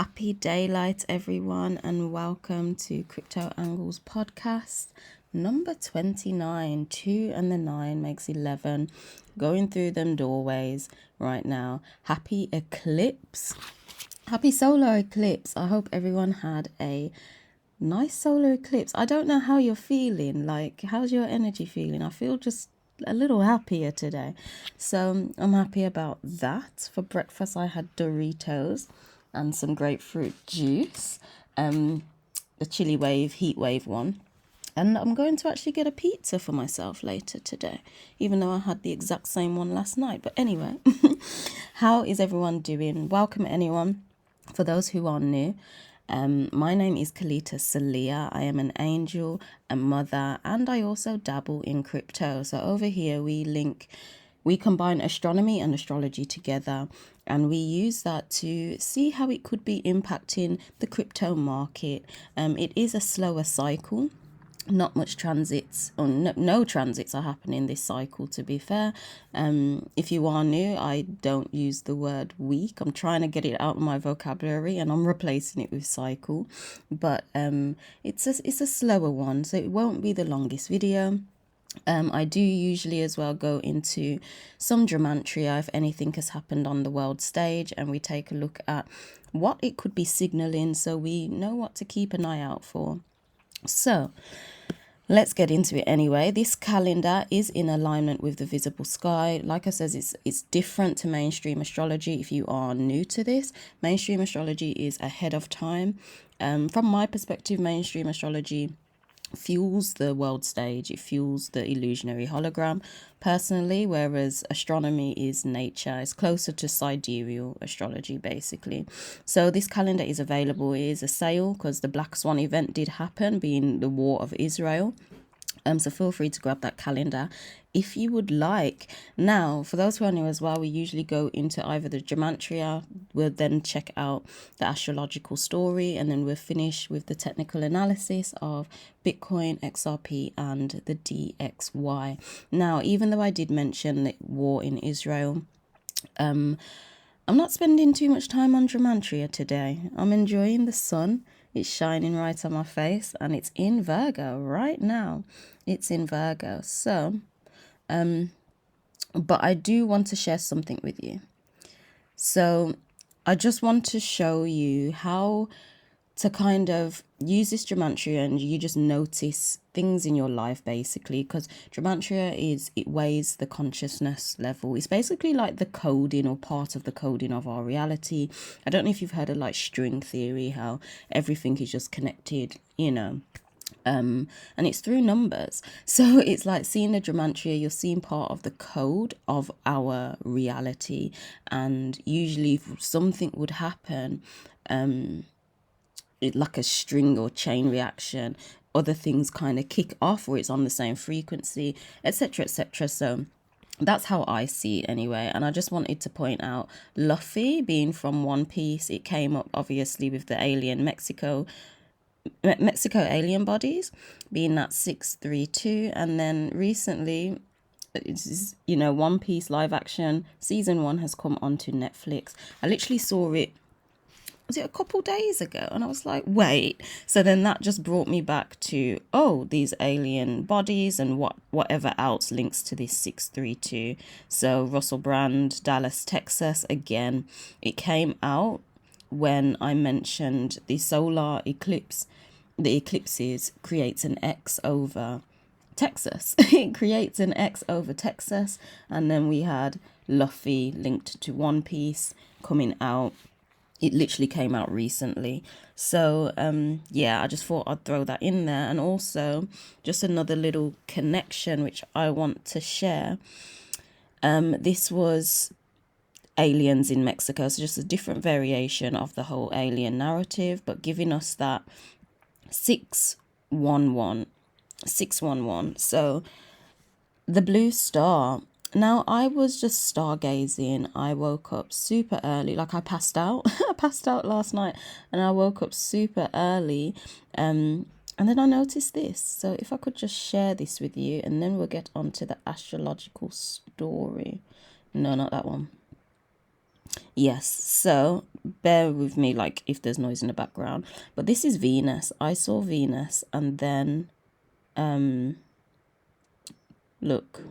Happy daylight, everyone, and welcome to Crypto Angles podcast number 29. 2 and the 9 makes 11. Going through them doorways right now. Happy eclipse. Happy solar eclipse. I hope everyone had a nice solar eclipse. I don't know how you're feeling. Like, how's your energy feeling? I feel just a little happier today. So I'm happy about that. For breakfast, I had Doritos and some grapefruit juice, the chili wave, heat wave one. And I'm going to actually get a pizza for myself later today, even though I had the exact same one last night. But anyway, how is everyone doing? Welcome, anyone. For those who are new, my name is Kelita Sahliah. I am an angel, a mother, and I also dabble in crypto. So over here, we combine astronomy and astrology together, and we use that to see how it could be impacting the crypto market. It is a slower cycle. Not much transits, or no transits are happening this cycle, to be fair. If you are new, I don't use the word week. I'm trying to get it out of my vocabulary and I'm replacing it with cycle. But it's a slower one, so it won't be the longest video. I do usually as well go into some Gematria if anything has happened on the world stage, and we take a look at what it could be signaling so we know what to keep an eye out for. So let's get into it anyway. This calendar is in alignment with the visible sky. Like I said, it's different to mainstream astrology. If you are new to this, mainstream astrology is ahead of time. From my perspective, mainstream astrology fuels the world stage. It fuels the illusionary hologram personally, whereas astronomy is nature. It's closer to sidereal astrology, basically. So this calendar is available. It is a sale because the Black Swan event did happen, being the war of Israel. So feel free to grab that calendar if you would like. Now, for those who are new as well, we usually go into either the Gematria, we'll then check out the astrological story, and then we'll finish with the technical analysis of Bitcoin, XRP, and the DXY. Now, even though I did mention the war in Israel, I'm not spending too much time on Gematria today. I'm enjoying the sun. It's shining right on my face, and it's in Virgo right now. It's in Virgo. So, but I do want to share something with you. So I just want to show you how to kind of use this Gematria, and you just notice things in your life, basically, because Gematria it weighs the consciousness level. It's basically like the coding, or part of the coding of our reality. I don't know if you've heard of like string theory, how everything is just connected, and it's through numbers. So it's like seeing the Gematria, you're seeing part of the code of our reality, and usually if something would happen, like a string or chain reaction, other things kind of kick off, or it's on the same frequency, etc., etc. So that's how I see it anyway. And I just wanted to point out Luffy being from OnePeice. It came up obviously with the alien Mexico alien bodies being that 632, and then recently OnePeice live action season 1 has come onto Netflix. I literally saw it, was it a couple days ago, and I was like, wait. So then that just brought me back to, these alien bodies and whatever else links to this 632. So Russell Brand, Dallas, Texas, again, it came out when I mentioned the solar eclipse. The eclipses creates an X over Texas. It creates an X over Texas. And then we had Luffy linked to OnePeice coming out. It literally came out recently. So, I just thought I'd throw that in there. And also, just another little connection which I want to share. This was aliens in Mexico. So just a different variation of the whole alien narrative, but giving us that 611. So the blue star. Now, I was just stargazing. I woke up super early, like I passed out. I passed out last night, and I woke up super early. And then I noticed this. So if I could just share this with you, and then we'll get on to the astrological story. No, not that one. Yes, so bear with me, like, if there's noise in the background. But this is Venus. I saw Venus, and then look,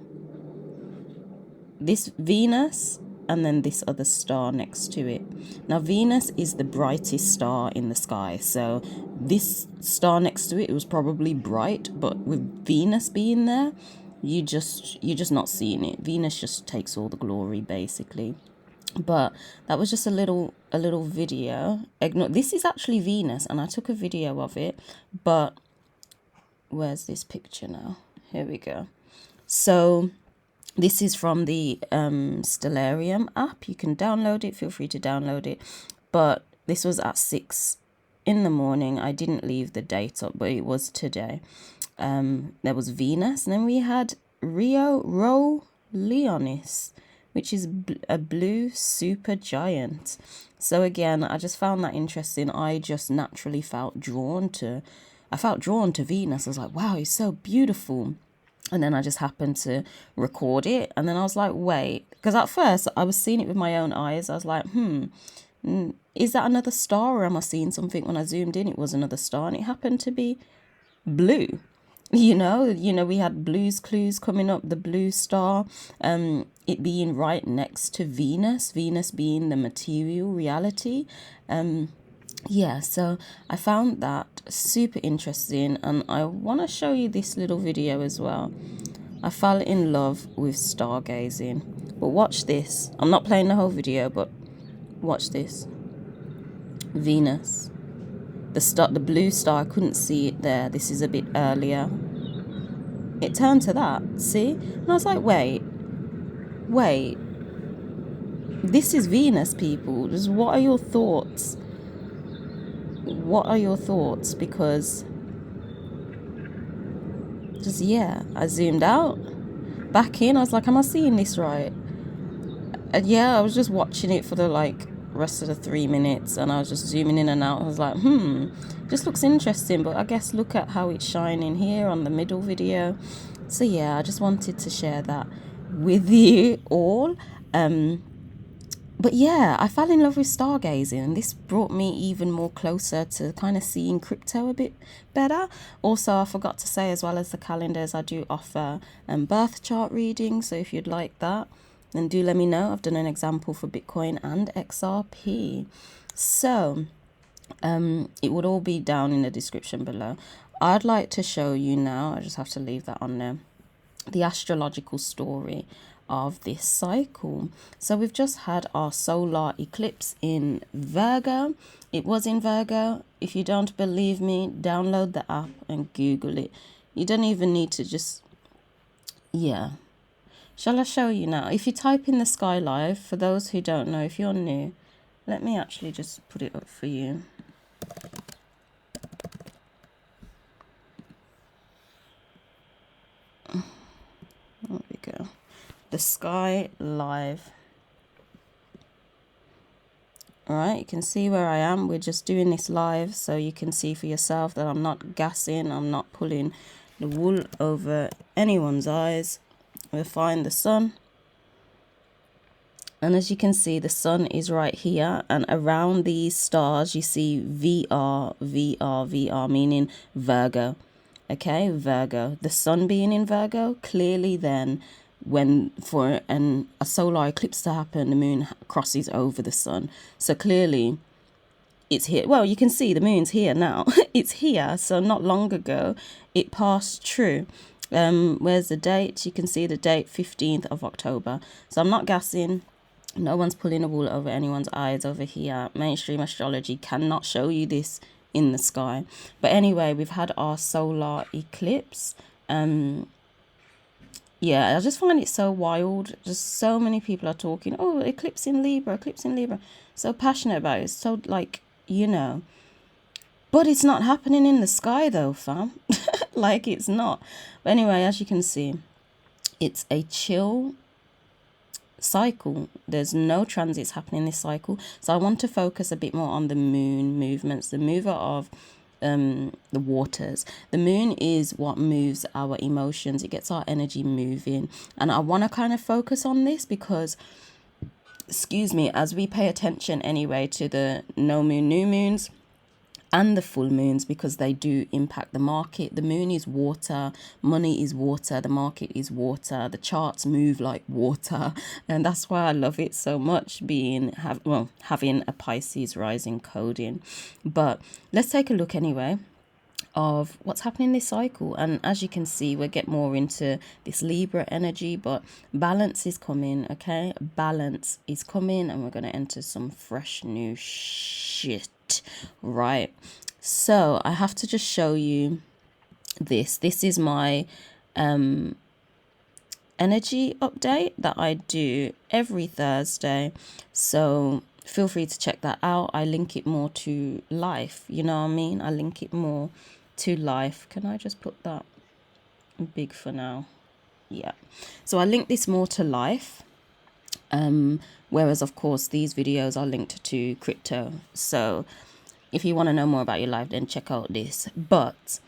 this Venus, and then this other star next to it. Now Venus is the brightest star in the sky, so this star next to it was probably bright, but with Venus being there, you're just not seeing it. Venus just takes all the glory, basically. But that was just a little video. This is actually Venus, and I took a video of it. But where's this picture now? Here we go. So this is from the Stellarium app. You can download it. Feel free to download it. But this was at 6 in the morning. I didn't leave the date up, but it was today. There was Venus, and then we had Rho Leonis, which is a blue super giant. So again, I just found that interesting. I just naturally felt drawn to Venus. I was like, wow, it's so beautiful. And then I just happened to record it. And then I was like, wait, because at first I was seeing it with my own eyes. I was like, is that another star, or am I seeing something? When I zoomed in, it was another star, and it happened to be blue. You know, we had Blue's Clues coming up, the blue star, it being right next to Venus being the material reality. Yeah, so I found that super interesting, and I want to show you this little video as well. I fell in love with stargazing. But watch this. I'm not playing the whole video, but watch this. Venus. The blue star, I couldn't see it there. This is a bit earlier. It turned to that, see? And I was like, wait. This is Venus, people. Just what are your thoughts? What are your thoughts? Because just, yeah, I zoomed out, back in. I was like, am I seeing this right? And yeah, I was just watching it for the rest of the 3 minutes, and I was just zooming in and out. I was like, just looks interesting. But I guess look at how it's shining here on the middle video. So yeah, I just wanted to share that with you all. But yeah, I fell in love with stargazing, and this brought me even more closer to kind of seeing crypto a bit better. Also, I forgot to say, as well as the calendars, I do offer birth chart readings. So if you'd like that, then do let me know. I've done an example for Bitcoin and XRP. So it would all be down in the description below. I'd like to show you now, I just have to leave that on there, the astrological story of this cycle. So we've just had our solar eclipse in Virgo. It was in Virgo. If you don't believe me, download the app and Google it. You don't even need to just, yeah. Shall I show you now? If you type in the sky live, for those who don't know, if you're new, let me actually just put it up for you. There we go. The sky live. All right, you can see where I am. We're just doing this live, so you can see for yourself that I'm not gassing. I'm not pulling the wool over anyone's eyes. We'll find the sun. And as you can see, the sun is right here. And around these stars, you see VR, VR, VR, meaning Virgo. Okay, Virgo. The sun being in Virgo, clearly then, when for a solar eclipse to happen, the moon crosses over the sun. So clearly it's here. Well, you can see the moon's here now. It's here. So not long ago, it passed through. Where's the date? You can see the date, 15th of October. So I'm not gassing. No one's pulling a wool over anyone's eyes over here. Mainstream astrology cannot show you this in the sky. But anyway, we've had our solar eclipse. Yeah, I just find it so wild. Just so many people are talking, oh, eclipse in Libra, eclipse in Libra. So passionate about it. So but it's not happening in the sky though, fam. It's not. But anyway, as you can see, it's a chill cycle. There's no transits happening this cycle. So I want to focus a bit more on the moon movements, the mover of the waters. The moon is what moves our emotions. It gets our energy moving, and I want to kind of focus on this because excuse me, as we pay attention anyway to the no moon, new moons, and the full moons, because they do impact the market. The moon is water, money is water, the market is water, the charts move like water, and that's why I love it so much, having a Pisces rising coding. But let's take a look anyway of what's happening this cycle. And as you can see, we'll get more into this Libra energy, but balance is coming. Okay, balance is coming, and we're going to enter some fresh new shit, right? So I have to just show you this is my energy update that I do every Thursday, so feel free to check that out. I link it more to life, you know what I mean? I link it more to life. Can I just put that big for now? Yeah, so I link this more to life, whereas of course these videos are linked to crypto. So if you want to know more about your life, then check out this. But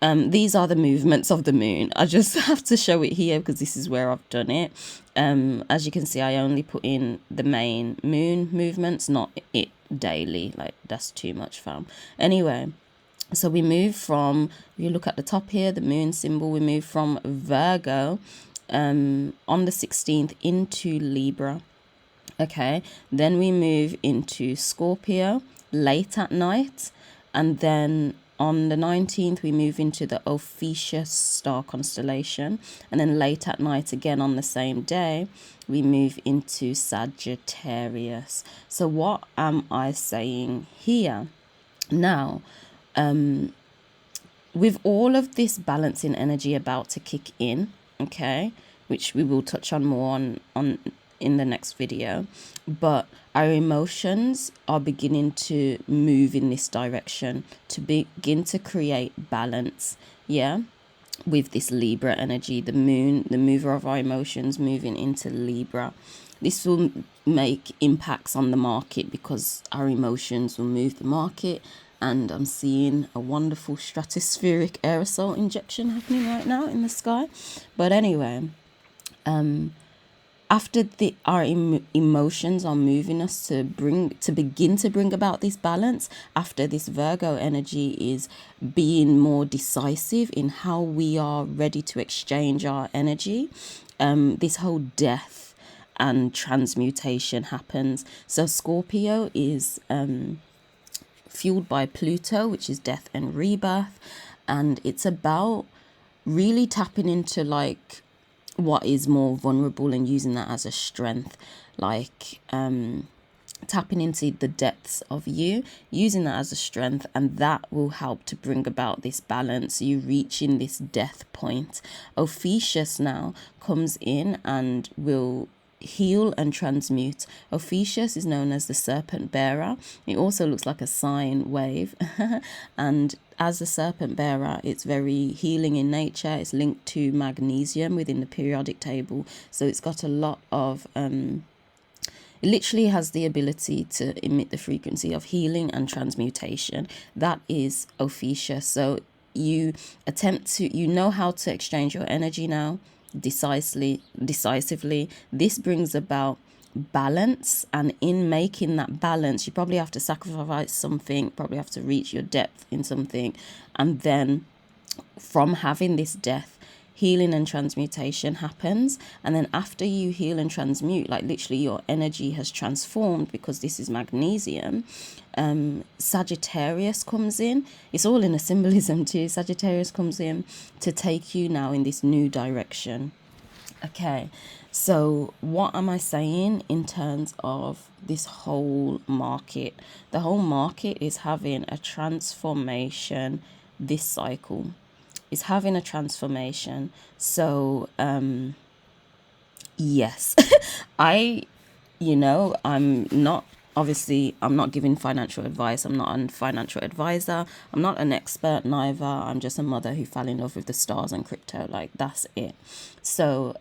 these are the movements of the moon. I just have to show it here because this is where I've done it. As you can see, I only put in the main moon movements, not it daily. Like, that's too much, fam. Anyway, so we move from, if you look at the top here, the moon symbol, we move from Virgo on the 16th into Libra. Okay, then we move into Scorpio late at night, and then on the 19th we move into the Ophiuchus star constellation, and then late at night again on the same day we move into Sagittarius. So what am I saying here now? With all of this balancing energy about to kick in, okay, which we will touch on more on in the next video, but our emotions are beginning to move in this direction to begin to create balance, yeah, with this Libra energy, the moon, the mover of our emotions, moving into Libra. This will make impacts on the market because our emotions will move the market. And I'm seeing a wonderful stratospheric aerosol injection happening right now in the sky. But anyway, after our emotions are moving us to begin to bring about this balance, after this Virgo energy is being more decisive in how we are ready to exchange our energy, this whole death and transmutation happens. So Scorpio is fueled by Pluto, which is death and rebirth, and it's about really tapping into like what is more vulnerable and using that as a strength, like tapping into the depths of you, using that as a strength, and that will help to bring about this balance, you reaching this death point. Ophiuchus now comes in and will heal and transmute. Ophiuchus is known as the serpent bearer. It also looks like a sine wave and as a serpent bearer, it's very healing in nature. It's linked to magnesium within the periodic table, so it's got a lot of it literally has the ability to emit the frequency of healing and transmutation. That is Ophiuchus. So you know how to exchange your energy now decisively. This brings about balance, and in making that balance you probably have to sacrifice something, probably have to reach your depth in something, and then from having this death, healing and transmutation happens. And then after you heal and transmute, like literally your energy has transformed because this is magnesium, Sagittarius comes in. It's all in a symbolism too. Sagittarius comes in to take you now in this new direction. Okay, so what am I saying in terms of this whole market? The whole market is having a transformation this cycle. Is having a transformation. So yes, I'm not giving financial advice. I'm not a financial advisor. I'm not an expert neither. I'm just a mother who fell in love with the stars and crypto. Like, that's it. So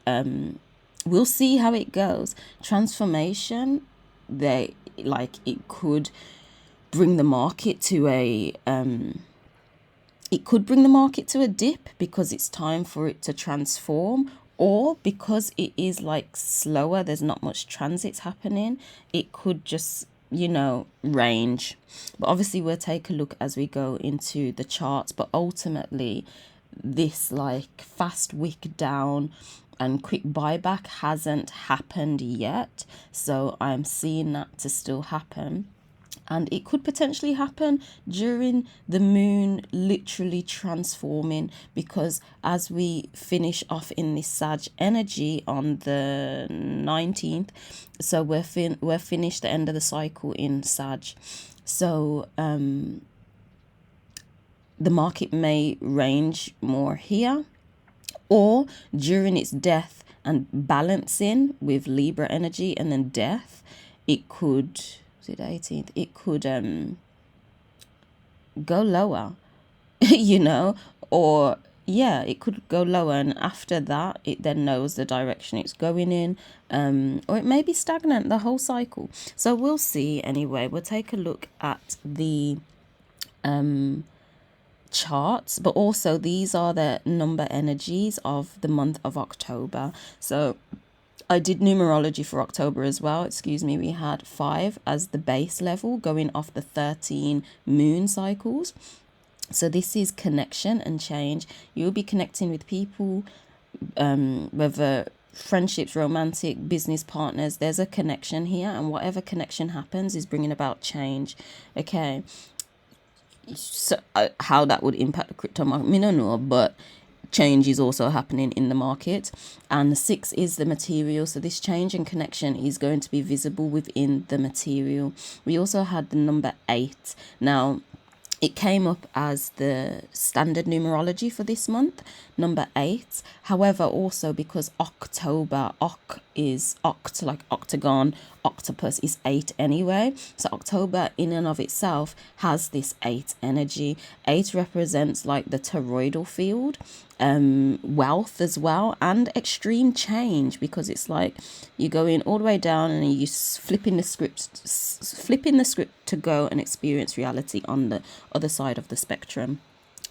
we'll see how it goes. Transformation, it could bring the market to a dip because it's time for it to transform, or because it is like slower, there's not much transits happening, it could just, you know, range. But obviously we'll take a look as we go into the charts. But ultimately, this like fast wick down and quick buyback hasn't happened yet, so I'm seeing that to still happen. And it could potentially happen during the moon literally transforming, because as we finish off in this Sag energy on the 19th, so we're finished the end of the cycle in Sag. So the market may range more here, or during its death and balancing with Libra energy and then death, it could, was it the 18th? It could go lower, you know, or yeah, it could go lower, and after that it then knows the direction it's going in, or it may be stagnant the whole cycle. So we'll see. Anyway, we'll take a look at the charts, but also these are the number energies of the month of October. So I did numerology for October as well. Excuse me, we had 5 as the base level going off the 13 moon cycles. So this is connection and change. You'll be connecting with people, whether friendships, romantic, business partners, there's a connection here, and whatever connection happens is bringing about change. Okay, so how that would impact the crypto market, I don't know, but change is also happening in the market. And the 6 is the material, so this change and connection is going to be visible within the material. We also had the number 8. Now it came up as the standard numerology for this month, number 8. However, also because October, is oct, like octagon, octopus is 8 anyway. So October in and of itself has this 8 energy. 8 represents like the toroidal field, wealth as well, and extreme change, because it's like you're going all the way down and you're flipping the script to go and experience reality on the other side of the spectrum.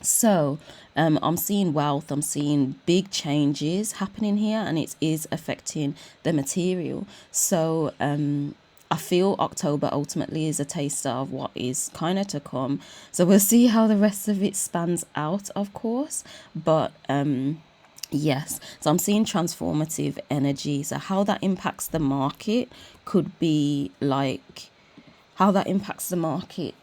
So I'm seeing wealth, I'm seeing big changes happening here, and it is affecting the material. So I feel October ultimately is a taster of what is kind of to come. So we'll see how the rest of it spans out, of course. But yes, so I'm seeing transformative energy. So how that impacts the market could be like, how that impacts the market,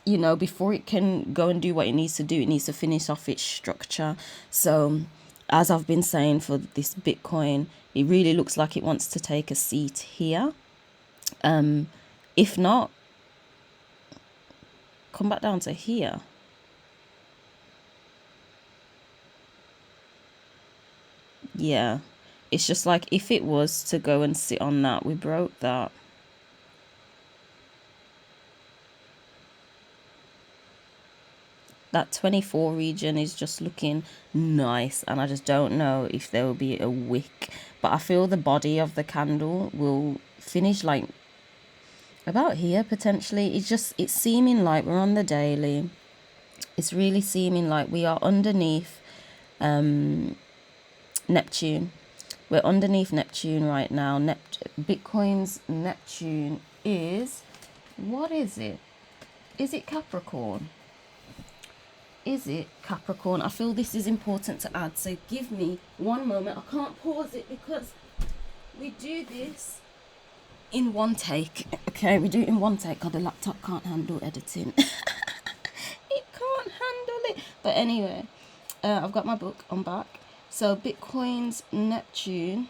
you know, before it can go and do what it needs to do, it needs to finish off its structure. So as I've been saying for this Bitcoin, it really looks like it wants to take a seat here. If not, come back down to here. Yeah, it's just like if it was to go and sit on that, we broke that. That 24 region is just looking nice, and I just don't know if there will be a wick, but I feel the body of the candle will finish like about here potentially. It's seeming like we're on the daily. It's really seeming like we are underneath Neptune. We're underneath Neptune right now. Bitcoin's Neptune is, what is it? Is it Capricorn? Is it Capricorn? I feel this is important to add, so give me one moment. I can't pause it because we do this in one take. Okay, we do it in one take because the laptop can't handle editing. It can't handle it. But anyway, I've got my book on back. So Bitcoin's Neptune.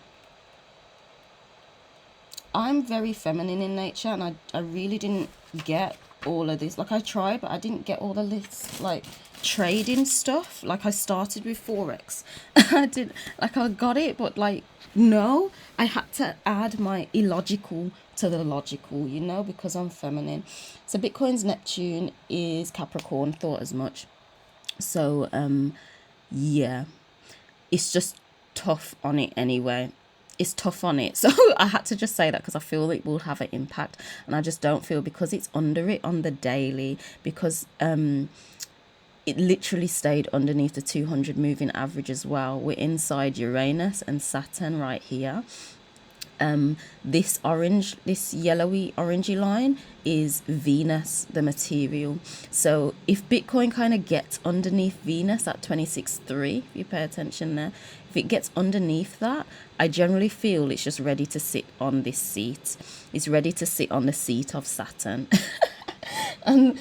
I'm very feminine in nature, and I really didn't get all of this. Like I tried, but I didn't get all of this like trading stuff. Like I started with Forex. I got it, but like no, I had to add my illogical to the logical, you know, because I'm feminine. So Bitcoin's Neptune is Capricorn, thought as much. So yeah, it's just tough on it anyway. It's tough on it. So I had to just say that because I feel it will have an impact, and I just don't feel, because it's under it on the daily, because it literally stayed underneath the 200 moving average as well. We're inside Uranus and Saturn right here. This yellowy orangey line is Venus, the material. So if Bitcoin kind of gets underneath Venus at 26.3, if you pay attention there, if it gets underneath that, I generally feel it's just ready to sit on this seat. It's ready to sit on the seat of Saturn. And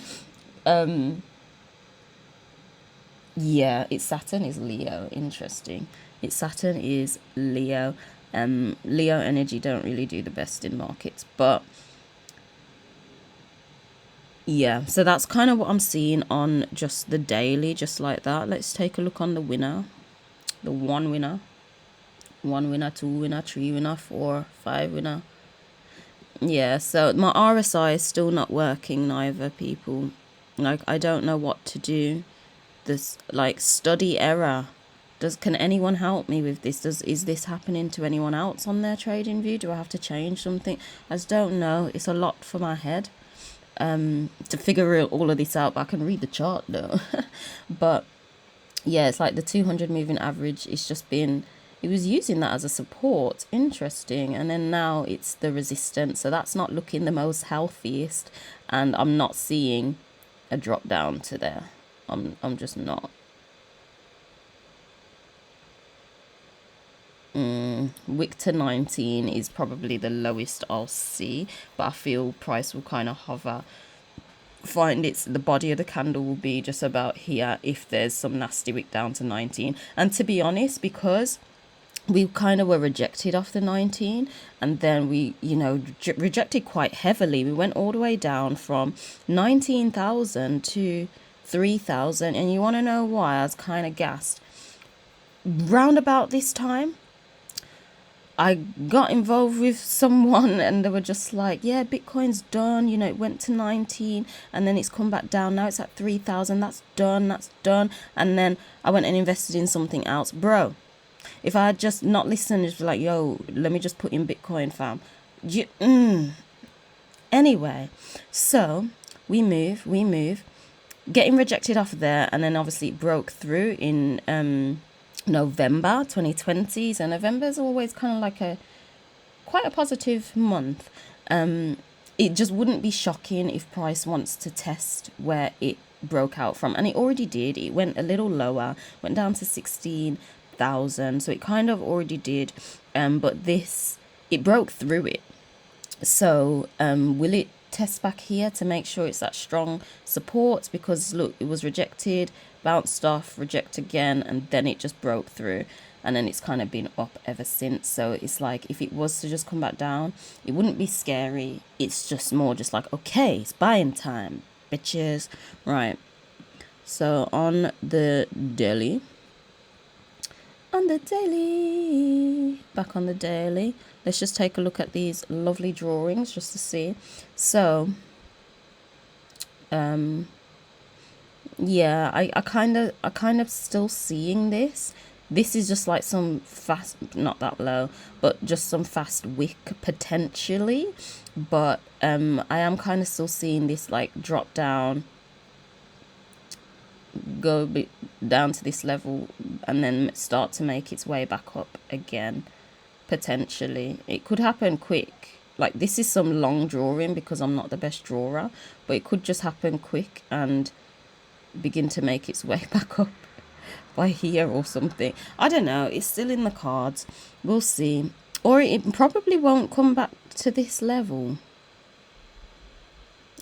yeah, it's Saturn is Leo. Interesting. It's Saturn is Leo. Leo energy don't really do the best in markets, but yeah, so that's kind of what I'm seeing on just the daily, just like that. Let's take a look on the winner, the one winner, two winner, three winner, 4, 5 winner. Yeah, so my RSI is still not working neither, people. Like, I don't know what to do. This, like, study error. Can anyone help me with this? Is this happening to anyone else on their trading view? Do I have to change something? I just don't know. It's a lot for my head to figure all of this out. But I can read the chart though. But yeah, it's like the 200 moving average. It's just been, it was using that as a support. Interesting. And then now it's the resistance. So that's not looking the most healthiest. And I'm not seeing a drop down to there. I'm just not. Wick to 19 is probably the lowest I'll see, but I feel price will kind of hover. Find it's the body of the candle will be just about here if there's some nasty wick down to 19. And to be honest, because we kind of were rejected off the 19, and then we, you know, rejected quite heavily. We went all the way down from 19,000 to 3,000, and you want to know why? I was kind of gassed. Round about this time, I got involved with someone and they were just like, yeah, Bitcoin's done. You know, it went to 19 and then it's come back down. Now it's at 3,000. That's done. And then I went and invested in something else. Bro, if I had just not listened, it's like, yo, let me just put in Bitcoin, fam. Anyway, so we move. Getting rejected off there, and then obviously it broke through in November 2020. So November is always kind of like quite a positive month. It just wouldn't be shocking if price wants to test where it broke out from, and it already did. It went a little lower, went down to 16,000, so it kind of already did. But it broke through it. So will it test back here to make sure it's that strong support? Because look, it was rejected, bounced off, reject again, and then it just broke through, and then it's kind of been up ever since. So it's like, if it was to just come back down, it wouldn't be scary. It's just more just like, okay, it's buying time, bitches. Right, so on the daily, back on the daily, let's just take a look at these lovely drawings just to see. So yeah, I kind of still seeing this. This is just like some fast, not that low, but just some fast wick potentially. But I am kind of still seeing this like drop down, go a bit down to this level, and then start to make its way back up again. Potentially it could happen quick. Like, this is some long drawing because I'm not the best drawer, but it could just happen quick and begin to make its way back up by here or something. I don't know, it's still in the cards, we'll see. Or it probably won't come back to this level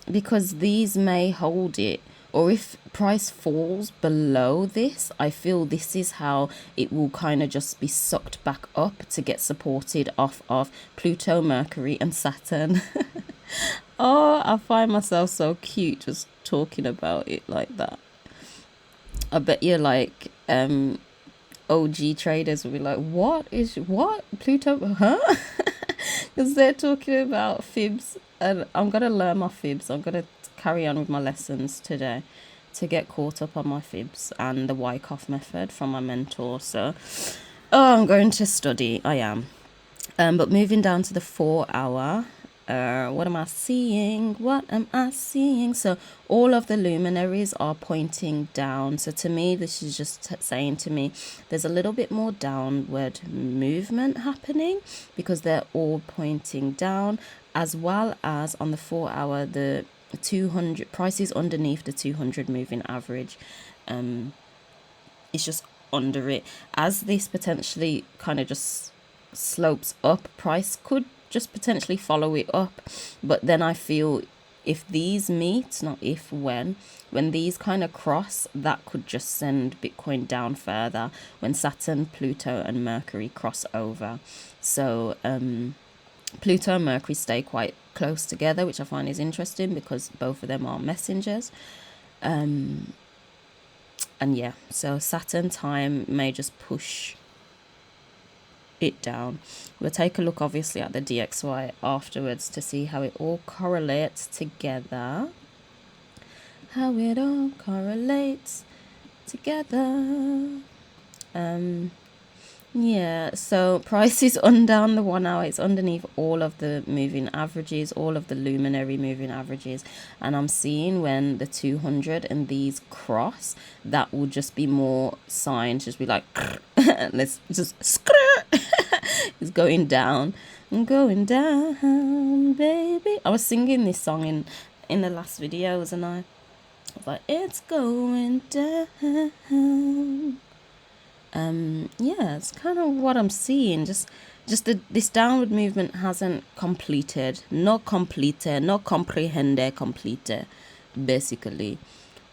because these may hold it. Or if price falls below this, I feel this is how it will kind of just be sucked back up to get supported off of Pluto, Mercury and Saturn. Oh, I find myself so cute just talking about it like that. I bet you're like OG traders will be like, what Pluto, huh? Because they're talking about fibs, and I'm gonna learn my fibs. I'm gonna carry on with my lessons today to get caught up on my fibs and the Wyckoff method from my mentor. So I'm going to study. I am. But moving down to the 4 hour, What am I seeing? What am I seeing? So all of the luminaries are pointing down. So to me, this is just saying to me, there's a little bit more downward movement happening because they're all pointing down, as well as on the 4 hour, the 200 prices underneath the 200 moving average. It's just under it. As this potentially kind of just slopes up, price could just potentially follow it up. But then I feel if these meet, not if, when these kind of cross, that could just send Bitcoin down further when Saturn, Pluto and Mercury cross over. So Pluto and Mercury stay quite close together, which I find is interesting because both of them are messengers. And yeah, so Saturn time may just push it down. We'll take a look obviously at the DXY afterwards to see how it all correlates together. How it all correlates together. Yeah, so price is down the 1 hour. It's underneath all of the moving averages, all of the luminary moving averages. And I'm seeing when the 200 and these cross, that will just be more signs, just be like, let's just, it's going down. I'm going down, baby. I was singing this song in the last videos and I was like, it's going down. Yeah, it's kind of what I'm seeing. Just this downward movement hasn't completed. No complete, no comprehende complete, basically.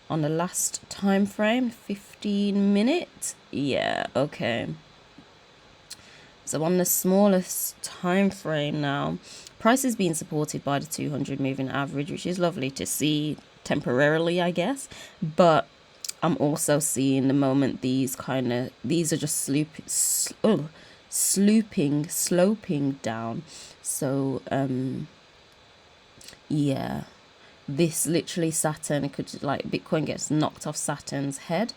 On the last time frame, 15 minutes. Yeah, okay. So on the smallest time frame now, price is being supported by the 200 moving average, which is lovely to see temporarily, I guess. But I'm also seeing the moment these are just sloping down. So yeah, this literally Saturn, it could, like, Bitcoin gets knocked off Saturn's head.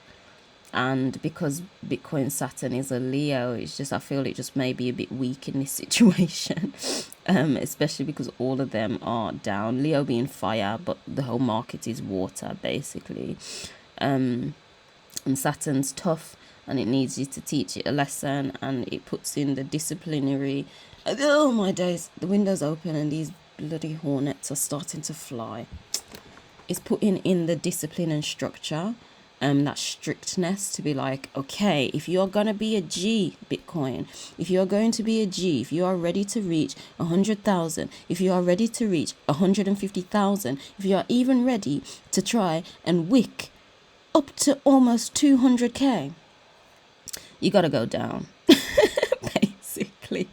And because Bitcoin Saturn is a Leo, it's just, I feel it just may be a bit weak in this situation. Especially because all of them are down. Leo being fire, but the whole market is water, basically. And Saturn's tough and it needs you to teach it a lesson, and it puts in the disciplinary. Oh my days, the window's open and these bloody hornets are starting to fly. It's putting in the discipline and structure, that strictness to be like, okay, if you're gonna be a G, Bitcoin, if you're going to be a G, if you are ready to reach 100,000, if you are ready to reach 150,000, if you are even ready to try and wick up to almost 200k, you gotta go down. Basically,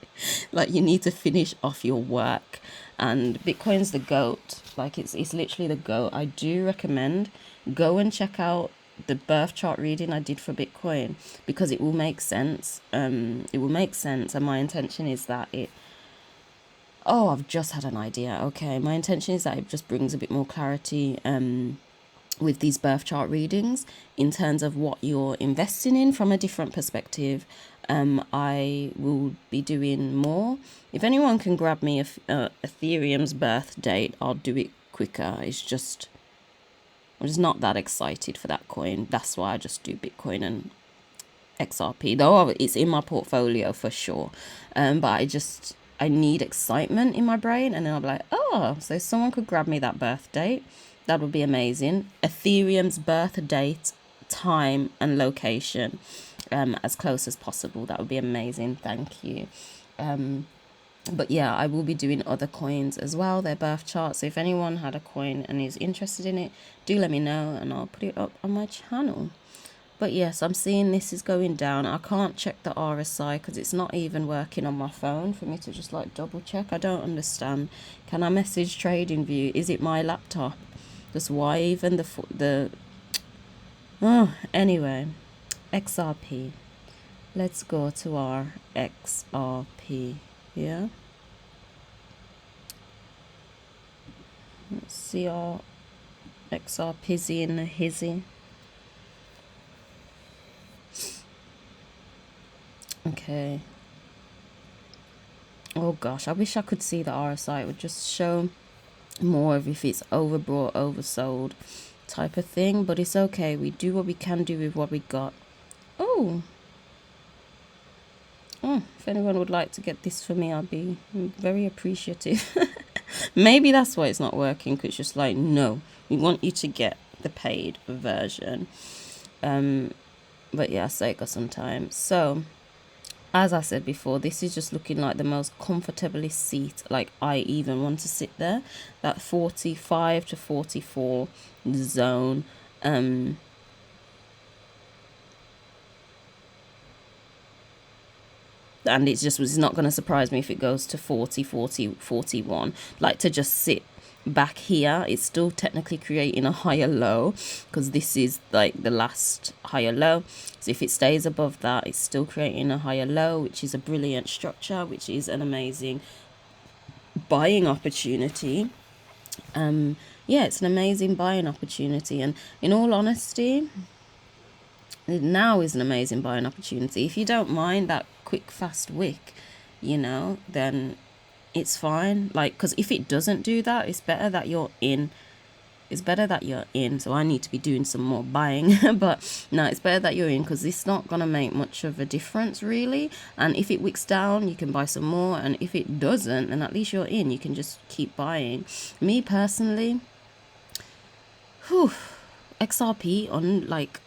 like, you need to finish off your work. And Bitcoin's the GOAT. Like, it's literally the GOAT. I do recommend go and check out the birth chart reading I did for Bitcoin, because it will make sense. It will make sense, and my intention is that I've just had an idea. Okay, my intention is that it just brings a bit more clarity with these birth chart readings in terms of what you're investing in from a different perspective. I will be doing more. If anyone can grab me Ethereum's birth date, I'll do it quicker. I'm just not that excited for that coin. That's why I just do Bitcoin and XRP, though it's in my portfolio for sure. But I need excitement in my brain, and then I'll be like, so someone could grab me that birth date. That would be amazing. Ethereum's birth date, time and location, as close as possible. That would be amazing. Thank you. But yeah, I will be doing other coins as well, their birth charts. So if anyone had a coin and is interested in it, do let me know and I'll put it up on my channel. But yes, I'm seeing this is going down. I can't check the RSI because it's not even working on my phone for me to just like double check. I don't understand. Can I message TradingView? Is it my laptop? Just why even anyway, XRP. Let's go to our XRP. Yeah. Let's see our XRPizzy and the hizzy. Okay. Oh gosh, I wish I could see the RSI. It would just show more of if it's overbought, oversold type of thing. But it's okay. We do what we can do with what we got. Oh, if anyone would like to get this for me, I'd be very appreciative. Maybe that's why it's not working, because it's just like, no, we want you to get the paid version. But yeah, sake of some time. So as I said before, this is just looking like the most comfortably seat, like I even want to sit there. That 45 to 44 zone. And it's not going to surprise me if it goes to 40, 40, 41. Like, to just sit back here, it's still technically creating a higher low, because this is like the last higher low. So if it stays above that, it's still creating a higher low, which is a brilliant structure, which is an amazing buying opportunity. Yeah, it's an amazing buying opportunity. And in all honesty, now is an amazing buying opportunity. If you don't mind that quick fast wick, then it's fine. Like, because if it doesn't do that, it's better that you're in. So I need to be doing some more buying. But no, it's better that you're in, because it's not going to make much of a difference really. And if it wicks down, you can buy some more. And if it doesn't, then at least you're in. You can just keep buying. Me personally, XRP on like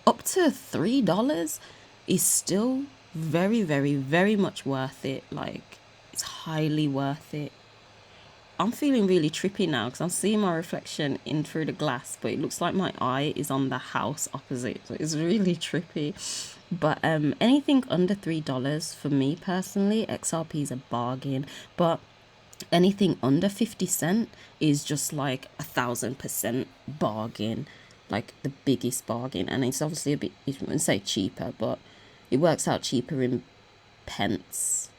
up to $3 is still very, very, very much worth it. Like, it's highly worth it. I'm feeling really trippy now, because I'm seeing my reflection in through the glass, but it looks like my eye is on the house opposite, so it's really trippy. But anything under $3 for me personally, XRP is a bargain. But anything under 50 cent is just like 1,000% bargain, like the biggest bargain. And it's obviously a bit, you wouldn't say cheaper, but it works out cheaper in pounds,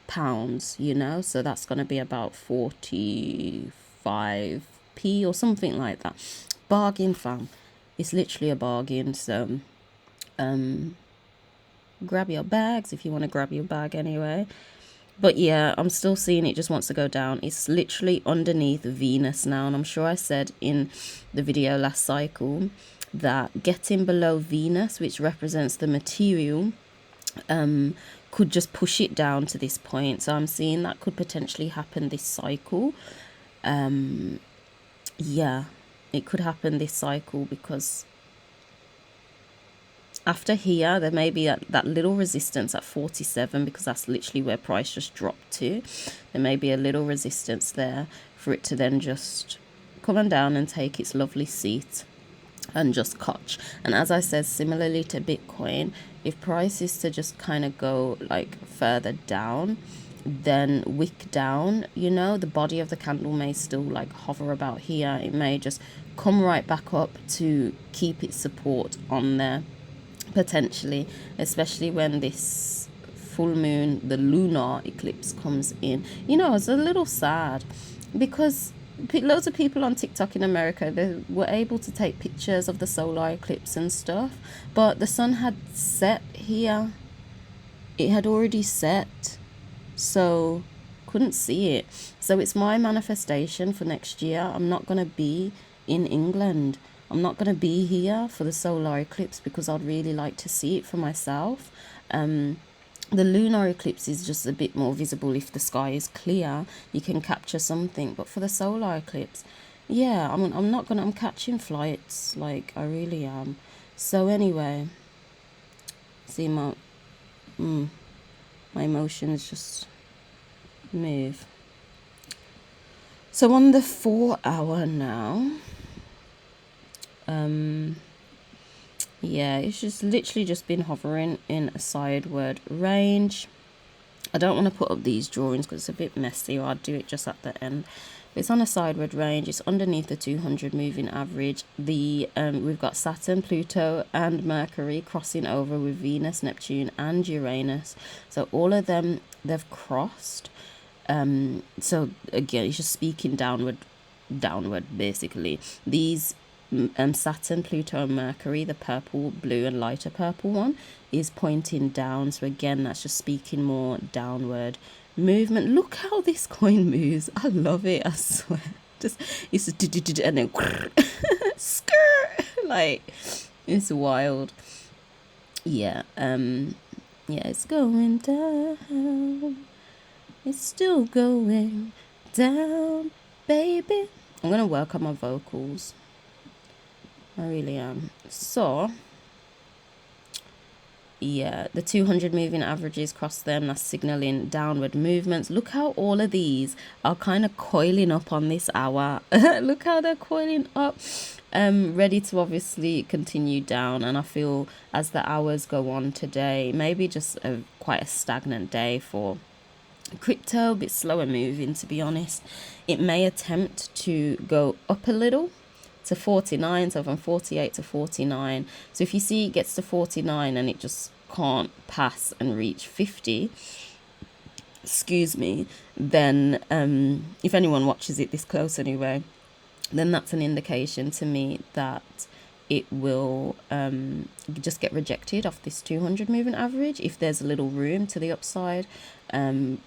so that's going to be about 45p or something like that. Bargain, fam. It's literally a bargain. So grab your bags if you want to grab your bag anyway. But yeah, I'm still seeing it just wants to go down. It's literally underneath Venus now. And I'm sure I said in the video last cycle that getting below Venus, which represents the material, could just push it down to this point. So I'm seeing that could potentially happen this cycle. Yeah, it could happen this cycle, because after here, there may be that little resistance at 47, because that's literally where price just dropped to. There may be a little resistance there for it to then just come on down and take its lovely seat and just catch. And as I said, similarly to Bitcoin, if price is to just kind of go like further down, then wick down, the body of the candle may still like hover about here. It may just come right back up to keep its support on there, potentially, especially when this full moon, the lunar eclipse, comes in. It's a little sad, because loads of people on TikTok in America, they were able to take pictures of the solar eclipse and stuff, but the sun had set here. It had already set, so couldn't see it. So it's my manifestation for next year. I'm not going to be in England. I'm not going to be here for the solar eclipse, because I'd really like to see it for myself. The lunar eclipse is just a bit more visible. If the sky is clear, you can capture something. But for the solar eclipse, yeah, I'm catching flights. Like, I really am. So anyway, see my emotions just move. So on the 4 hour now, yeah, it's just literally just been hovering in a sideward range. I don't want to put up these drawings because it's a bit messy, or I'd do it just at the end. But it's on a sideward range. It's underneath the 200 moving average. We've got Saturn, Pluto and Mercury crossing over with Venus, Neptune and Uranus. So all of them, they've crossed. So again, it's just speaking downward basically. These Saturn, Pluto and Mercury, the purple, blue and lighter purple one, is pointing down. So again, that's just speaking more downward movement. Look how this coin moves. I love it, I swear. Just it's a and then skirt, like it's wild. Yeah, yeah, it's going down. It's still going down, baby. I'm gonna work on my vocals. I really am. So yeah, the 200 moving averages cross them. That's signaling downward movements. Look how all of these are kind of coiling up on this hour. Look how they're coiling up, ready to obviously continue down. And I feel as the hours go on today, maybe just quite a stagnant day for crypto, a bit slower moving, to be honest. It may attempt to go up a little to 49, so from 48 to 49. So if you see it gets to 49 and it just can't pass and reach 50, excuse me, then if anyone watches it this close anyway, then that's an indication to me that it will just get rejected off this 200 moving average if there's a little room to the upside, and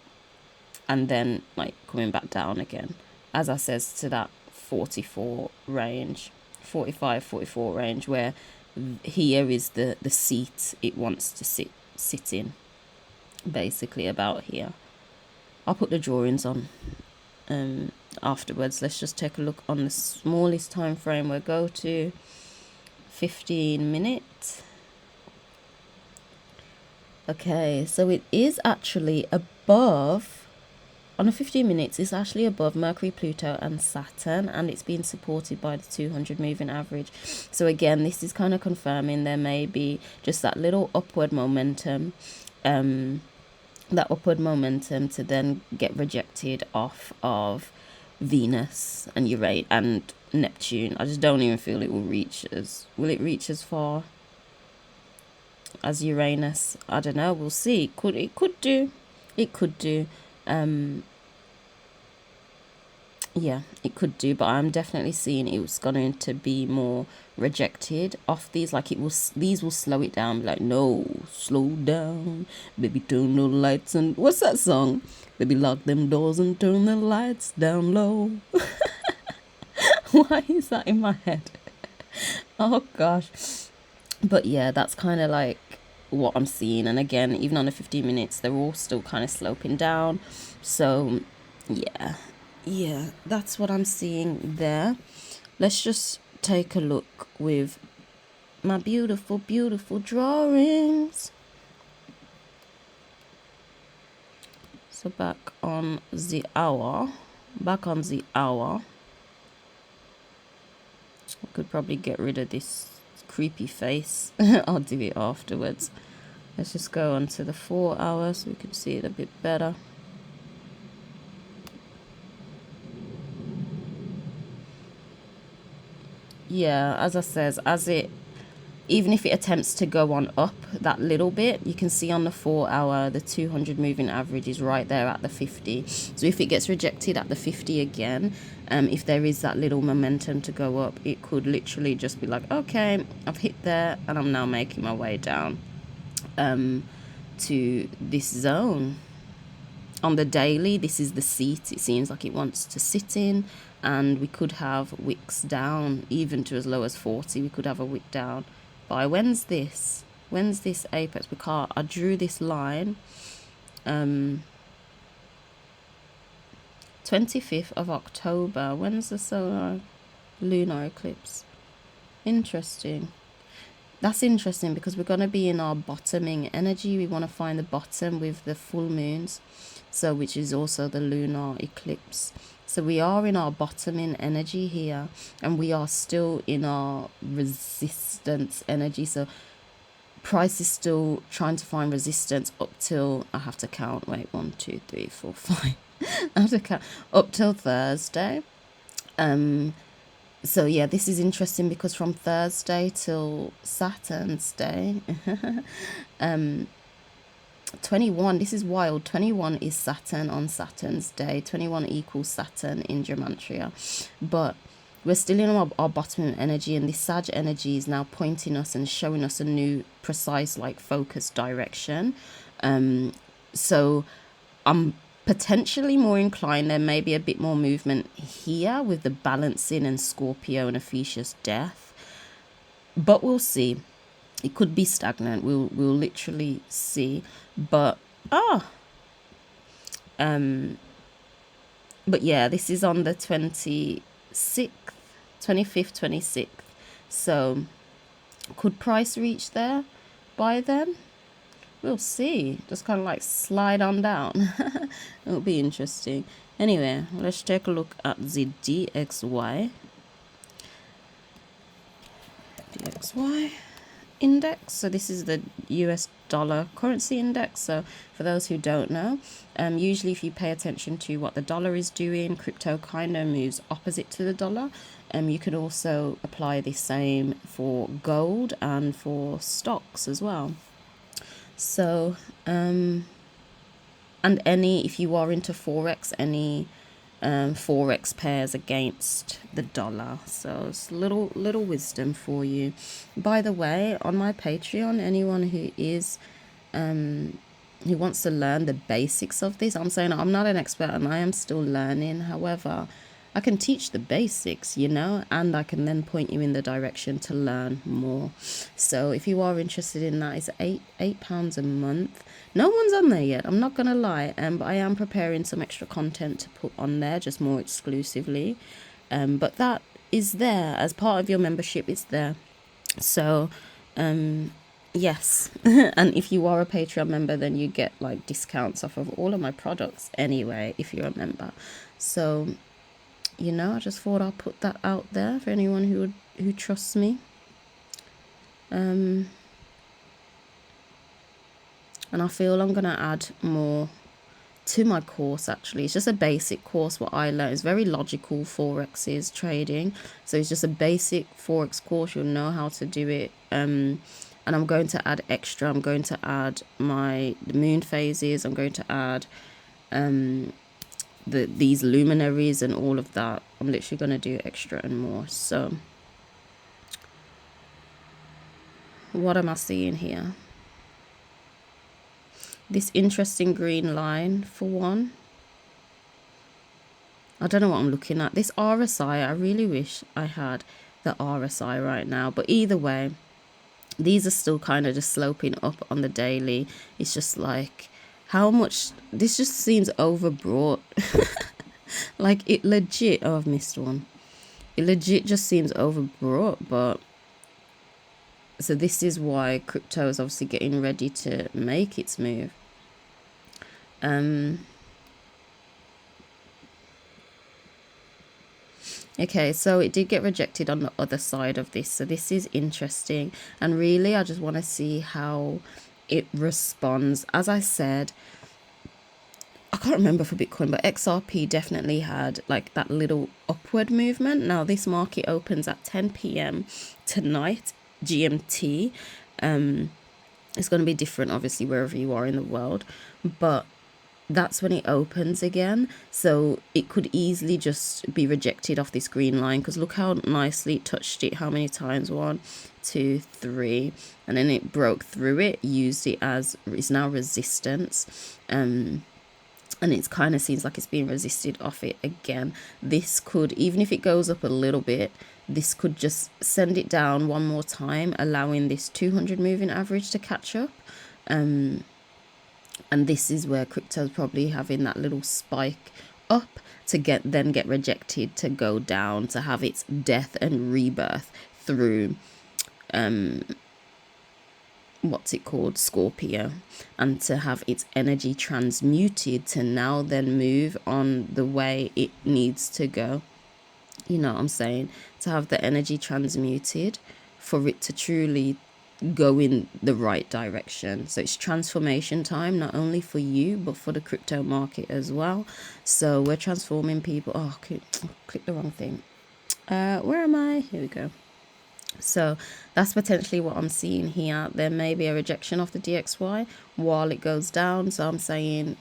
then like coming back down again, as I says, to that 44 range, 45, 44 range, where here is the seat it wants to sit in, basically about here. I'll put the drawings on afterwards. Let's just take a look on the smallest time frame. We'll go to 15 minutes. Okay, so it is actually above, on the 15 minutes, it's actually above Mercury, Pluto and Saturn, and it's being supported by the 200 moving average. So again, this is kind of confirming there may be just that little upward momentum, to then get rejected off of Venus and Uranus and Neptune. I just don't even feel it will reach will it reach as far as Uranus? I don't know, we'll see. It could do. Yeah, it could do, but I'm definitely seeing it was going to be more rejected off these. Like these will slow it down. Like, no, slow down, baby, turn the lights and what's that song? Baby, lock them doors and turn the lights down low. Why is that in my head? Oh gosh. But yeah, that's kind of like what I'm seeing. And again, even on the 15 minutes, they're all still kind of sloping down. So yeah, that's what I'm seeing there. Let's just take a look with my beautiful drawings. So back on the hour. I could probably get rid of this creepy face. I'll do it afterwards. Let's just go on to the 4 hours so we can see it a bit better. Yeah, as I says, even if it attempts to go on up that little bit, you can see on the 4 hour, the 200 moving average is right there at the 50. So if it gets rejected at the 50 again, if there is that little momentum to go up, it could literally just be like, okay, I've hit there and I'm now making my way down to this zone. On the daily, this is the seat it seems like it wants to sit in, and we could have wicks down even to as low as 40. We could have a wick down by when's this apex? I drew this line 25th of October. When's the solar lunar eclipse? Interesting. That's interesting because we're going to be in our bottoming energy. We want to find the bottom with the full moons, so which is also the lunar eclipse. So we are in our bottoming energy here, and we are still in our resistance energy. So price is still trying to find resistance up till, I have to count, wait, 1 2 3 4 5 I have to count up till Thursday. So yeah, this is interesting because from Thursday till Saturn's day, 21, this is wild. 21 is Saturn on Saturn's day. 21 equals Saturn in Gematria. But we're still in our bottom energy, and this Sag energy is now pointing us and showing us a new precise, like, focused direction. So I'm potentially more inclined. There may be a bit more movement here with the balancing and Scorpio and Ophiuchus death, but we'll see. It could be stagnant. We'll literally see. But but yeah, this is on the 25th, 26th. So could price reach there by then? We'll see. Just kind of like slide on down. It'll be interesting. Anyway, let's take a look at the DXY. DXY index. So this is the US dollar currency index. So for those who don't know, usually if you pay attention to what the dollar is doing, crypto kind of moves opposite to the dollar. You can also apply the same for gold and for stocks as well. So and if you are into forex, any forex pairs against the dollar. So it's little wisdom for you. By the way, on my Patreon, anyone who is who wants to learn the basics of this, I'm saying I'm not an expert and I am still learning. However, I can teach the basics, you know, and I can then point you in the direction to learn more. So if you are interested in that, it's £8 a month. No one's on there yet, I'm not gonna lie, but I am preparing some extra content to put on there, just more exclusively. But that is there as part of your membership. It's there. So yes. And if you are a Patreon member, then you get like discounts off of all of my products anyway, if you're a member. So you know, I just thought I'll put that out there for anyone who trusts me. And I feel I'm gonna add more to my course. Actually, it's just a basic course. What I learned is very logical forex is trading, so it's just a basic forex course. You'll know how to do it. And I'm going to add extra. I'm going to add the moon phases. I'm going to add these luminaries and all of that. I'm literally going to do extra and more. So what am I seeing here? This interesting green line for one. I don't know what I'm looking at. This RSI, I really wish I had the RSI right now, but either way, these are still kind of just sloping up on the daily. It's just like, how much this just seems overbought. Like it legit, oh, I've missed one. It legit just seems overbought. But so this is why crypto is obviously getting ready to make its move. Okay, so it did get rejected on the other side of this. So this is interesting. And really, I just want to see how it responds. As I said, I can't remember for Bitcoin, but XRP definitely had like that little upward movement. Now this market opens at 10 p.m. tonight, GMT. It's going to be different, obviously, wherever you are in the world. But that's when it opens again. So it could easily just be rejected off this green line, because look how nicely it touched it. How many times? 1, 2, 3. And then it broke through it, used it as, it's now resistance. And it kind of seems like it's being resisted off it again. This could, even if it goes up a little bit, this could just send it down one more time, allowing this 200 moving average to catch up. And this is where crypto's probably having that little spike up to get rejected, to go down, to have its death and rebirth through what's it called, Scorpio, and to have its energy transmuted to now then move on the way it needs to go. You know what I'm saying? To have the energy transmuted for it to truly go in the right direction. So it's transformation time, not only for you but for the crypto market as well. So we're transforming people. Oh, click the wrong thing. Where am I? Here we go. So that's potentially what I'm seeing here. There may be a rejection of the DXY while it goes down. So I'm saying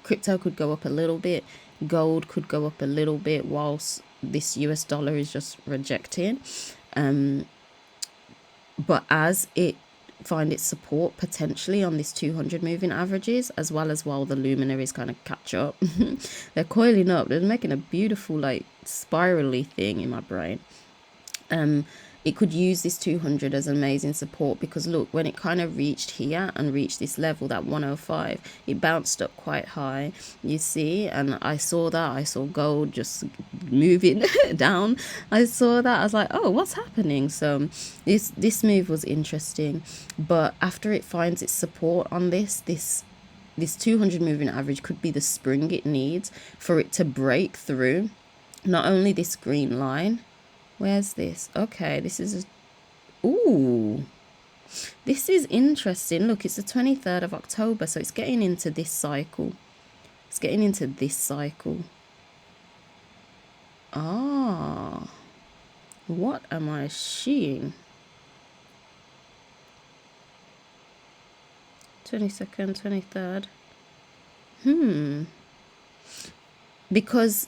crypto could go up a little bit, gold could go up a little bit, whilst this US dollar is just rejecting. But as it find its support potentially on this 200 moving averages, as well as while the luminaries kind of catch up. They're coiling up. They're making a beautiful like spirally thing in my brain. It could use this 200 as amazing support, because look, when it kind of reached here and reached this level, that 105, it bounced up quite high, you see, and I saw that. I saw gold just moving down. I saw that. I was like, oh, what's happening? So this move was interesting, but after it finds its support on this 200 moving average could be the spring it needs for it to break through not only this green line. Where's this? Okay, this is ooh, this is interesting. Look, it's the 23rd of October, so it's getting into this cycle. It's getting into this cycle. Ah, what am I seeing? 22nd, 23rd. Because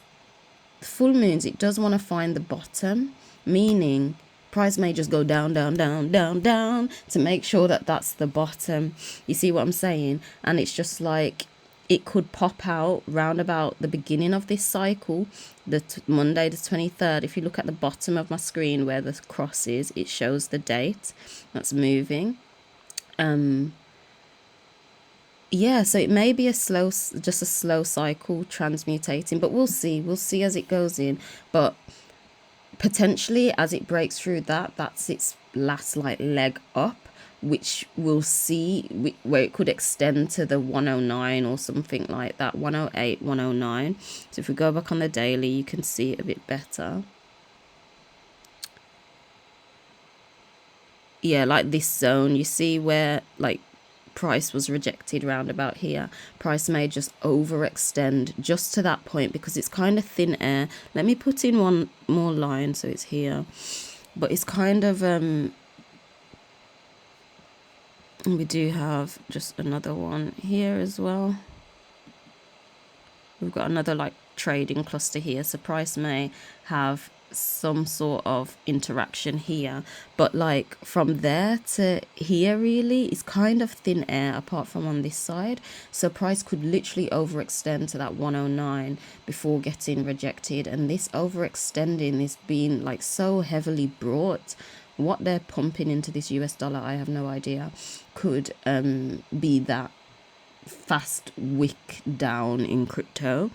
full moons, it does want to find the bottom, meaning price may just go down, down, down, down, down to make sure that that's the bottom. You see what I'm saying? And it's just like it could pop out round about the beginning of this cycle, Monday the 23rd. If you look at the bottom of my screen where the cross is, it shows the date that's moving. Yeah, so it may be just a slow cycle transmutating, but we'll see as it goes in. But potentially as it breaks through that's its last like leg up, which we'll see where it could extend to the 109 or something like that, 108, 109. So if we go back on the daily, you can see it a bit better. Yeah, like this zone, you see where like price was rejected round about here. Price may just overextend just to that point because it's kind of thin air. Let me put in one more line so it's here, but it's kind of we do have just another one here as well. We've got another like trading cluster here, so price may have some sort of interaction here, but like from there to here really is kind of thin air apart from on this side. So price could literally overextend to that 109 before getting rejected, and this overextending is being like so heavily brought. What they're pumping into this US dollar, I have no idea. Could be that fast wick down in crypto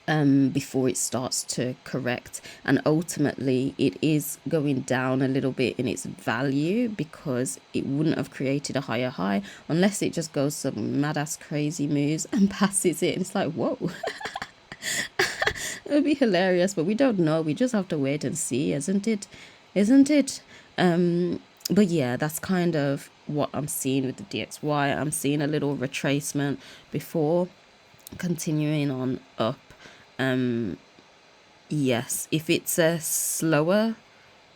before it starts to correct, and ultimately it is going down a little bit in its value because it wouldn't have created a higher high unless it just goes some mad ass crazy moves and passes it, and it's like, whoa. It would be hilarious, but we don't know. We just have to wait and see, isn't it? But yeah, that's kind of what I'm seeing with the DXY. I'm seeing a little retracement before continuing on up. Yes, if it's slower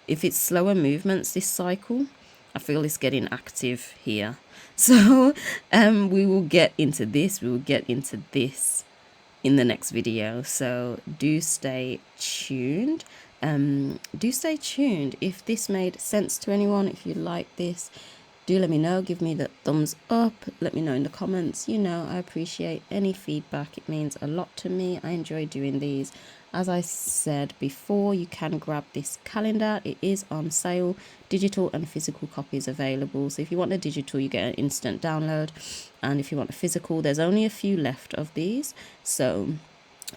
movements this cycle, I feel it's getting active here. So we will get into this in the next video, so do stay tuned. If this made sense to anyone, if you like this, do let me know. Give me the thumbs up. Let me know in the comments. I appreciate any feedback. It means a lot to me. I enjoy doing these. As I said before, you can grab this calendar. It is on sale. Digital and physical copies available. So if you want the digital, you get an instant download. And if you want the physical, there's only a few left of these. So,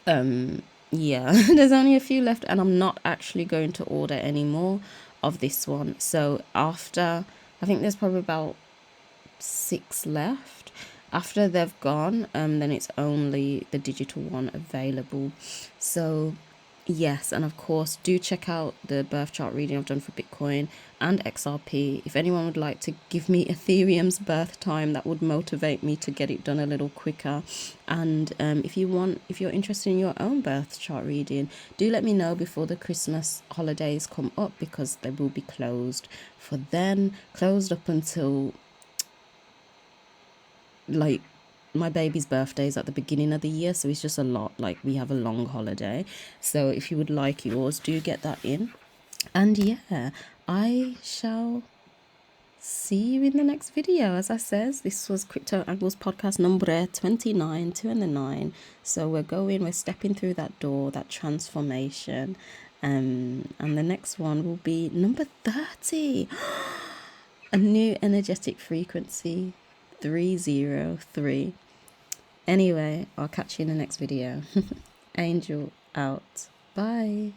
yeah, there's only a few left. And I'm not actually going to order any more of this one. So after, I think there's probably about 6 left. After they've gone, then it's only the digital one available. So yes, and of course do check out the birth chart reading I've done for Bitcoin and XRP. If anyone would like to give me Ethereum's birth time, that would motivate me to get it done a little quicker. And if you're interested in your own birth chart reading, do let me know before the Christmas holidays come up, because they will be closed for then, closed up until like my baby's birthday is at the beginning of the year, so it's just a lot. Like, we have a long holiday. So if you would like yours, do get that in. And yeah, I shall see you in the next video. As I says, this was Crypto Angles podcast number 29, 2 and the 9. So we're stepping through that door, that transformation. And the next one will be number 30. A new energetic frequency, 303. Anyway, I'll catch you in the next video. Angel out. Bye.